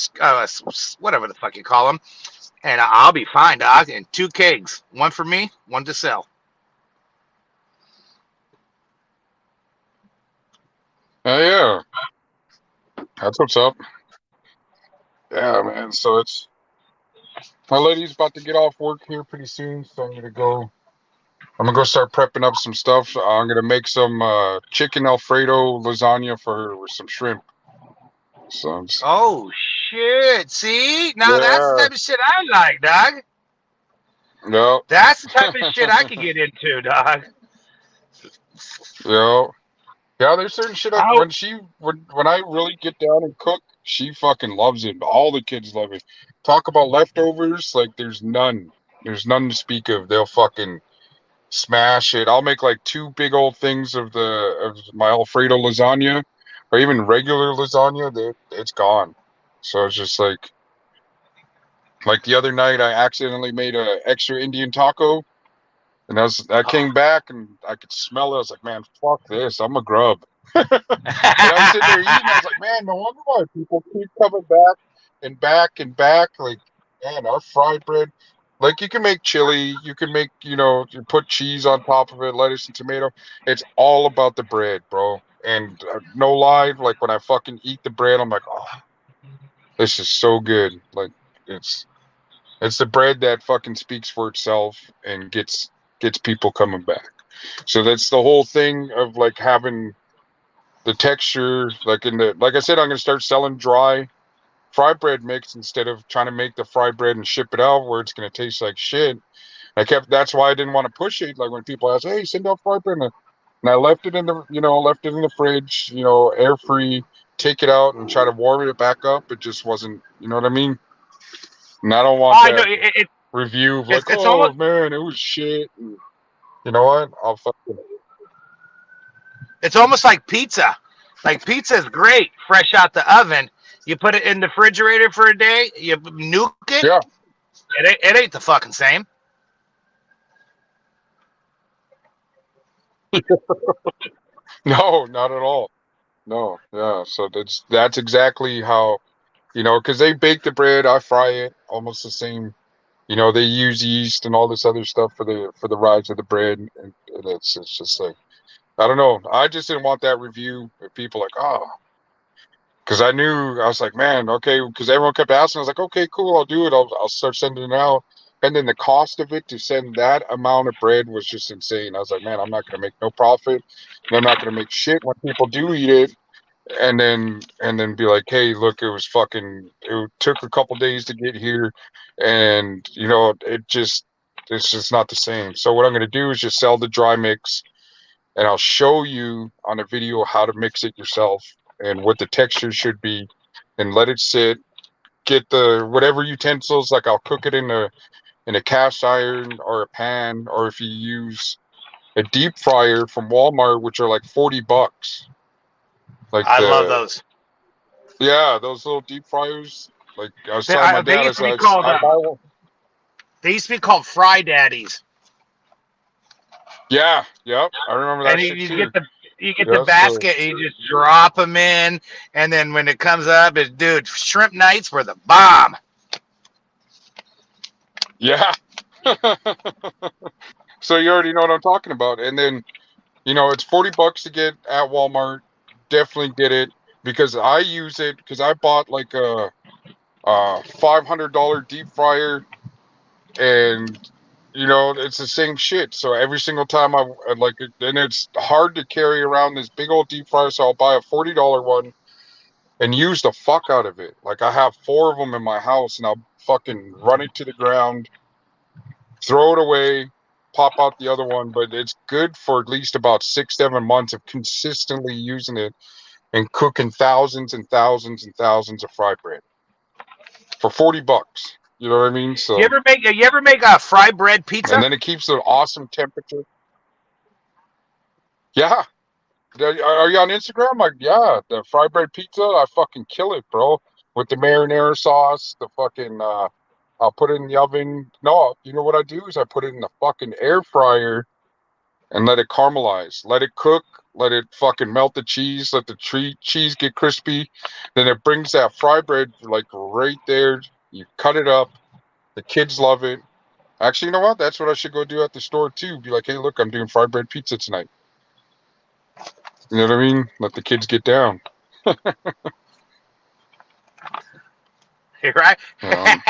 whatever the fuck you call them, and I'll be fine, dog. And 2 kegs, one for me, one to sell. Oh yeah, that's what's up. Yeah, man. So it's my lady's about to get off work here pretty soon, so I'm gonna go start prepping up some stuff. I'm gonna make some chicken Alfredo lasagna for her with some shrimp. So oh shit! See, now that's the type of shit I like, dog. No, that's the type of shit I could get into, dog. Yeah, there's certain shit when I really get down and cook, she fucking loves it. All the kids love it. Talk about leftovers, like there's none to speak of. They'll fucking smash it. I'll make like 2 big old things of my Alfredo lasagna, or even regular lasagna. It's gone. So it's just like the other night, I accidentally made a extra Indian taco. And I came back and I could smell it. I was like, man, fuck this. I'm a grub. And I was sitting there eating. I was like, man, no wonder why people keep coming back and back and back. Like, man, our fried bread. Like, you can make chili. You can make, you put cheese on top of it, lettuce and tomato. It's all about the bread, bro. And no lie, like when I fucking eat the bread, I'm like, oh, this is so good. Like it's the bread that fucking speaks for itself and gets people coming back. So that's the whole thing of like having the texture, like like I said, I'm gonna start selling dry fry bread mix instead of trying to make the fry bread and ship it out where it's gonna taste like shit. That's why I didn't want to push it. Like when people ask, hey, send out fry bread, and I left it in the, left it in the fridge, air free, take it out and try to warm it back up. It just wasn't, you know what I mean? And I don't want I know that review of like, it's oh almost man, it was shit. And you know what? I'll fucking. it's almost like pizza. Like pizza is great, fresh out the oven. You put it in the refrigerator for a day, you nuke it. Yeah. It ain't the fucking same. No, not at all. No, yeah. So that's exactly how, because they bake the bread, I fry it, almost the same. They use yeast and all this other stuff for the rise of the bread, and it's just like, I don't know. I just didn't want that review. People like, oh, because I knew, I was like, man, okay, because everyone kept asking. I was like, okay, cool, I'll do it. I'll start sending it out. And then the cost of it to send that amount of bread was just insane. I was like, man, I'm not gonna make no profit, and I'm not gonna make shit when people do eat it. And then be like, hey, look, it took a couple days to get here, and it's just not the same. So what I'm gonna do is just sell the dry mix, and I'll show you on a video how to mix it yourself and what the texture should be, and let it sit. Get the whatever utensils, like I'll cook it in a cast iron or a pan, or if you use a deep fryer from Walmart, which are like $40. Like I love those. those little deep fryers. Like I was telling my They dad, used to be called. I buy one. They used to be called Fry Daddies. Yeah, yep, I remember that And shit you too. get the Yeah, so basket, and you just drop them in, and then when it comes up, dude, shrimp nights were the bomb. yeah. So you already know what I'm talking about. And then it's $40 to get at Walmart. Definitely get it because I use it because I bought like a $500 deep fryer, and it's the same shit. So every single time I like it, and it's hard to carry around this big old deep fryer, so I'll buy a $40 one and use the fuck out of it. Like I have 4 of them in my house, and I'll fucking run it to the ground, throw it away, pop out the other one. But it's good for at least about 6-7 months of consistently using it and cooking thousands and thousands and thousands of fry bread for $40. You know what I mean? So, You ever make a fry bread pizza? and then it keeps an awesome temperature. Yeah. Are you on Instagram? Like, yeah, the fry bread pizza, I fucking kill it, bro. With the marinara sauce, the fucking, I'll put it in the oven. No, you know what I do is I put it in the fucking air fryer and let it caramelize. Let it cook. Let it fucking melt the cheese. Let the cheese get crispy. Then it brings that fry bread like right there. You cut it up. The kids love it. Actually, you know what? That's what I should go do at the store too. Be like, hey, look, I'm doing fry bread pizza tonight. You know what I mean? Let the kids get down. Right? Um,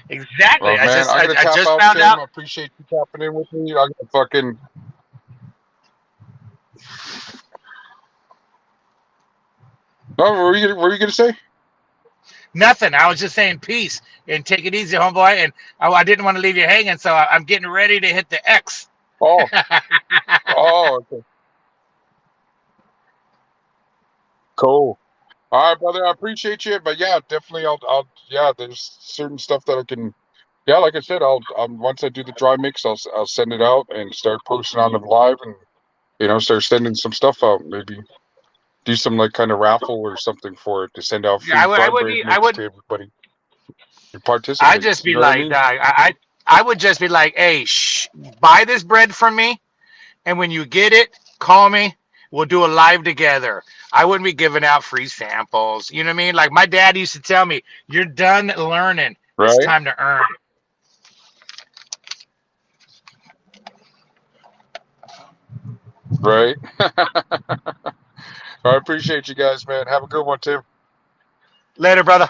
Exactly. well, man, I'm gonna I tap just out, found Tim. out. I appreciate you tapping in with me. I'm gonna fucking. No, what were you gonna say? Nothing. I was just saying peace and take it easy, homeboy. And I didn't want to leave you hanging, so I'm getting ready to hit the X. Oh, okay, cool. All right, brother. I appreciate you, but yeah, definitely. Yeah. There's certain stuff that I can. Yeah, like I said, once I do the dry mix, I'll send it out and start posting on them live, and start sending some stuff out. Maybe do some like kind of raffle or something for it to send out Yeah, free fry bread I mix would. to everybody who I'd just participates. You be know what I like, mean? I would just be like, hey, buy this bread from me, and when you get it, call me. We'll do a live together. I wouldn't be giving out free samples. You know what I mean? Like my dad used to tell me, you're done learning. It's Right. time to earn. Right. I appreciate you guys, man. Have a good one, Tim. Later, brother.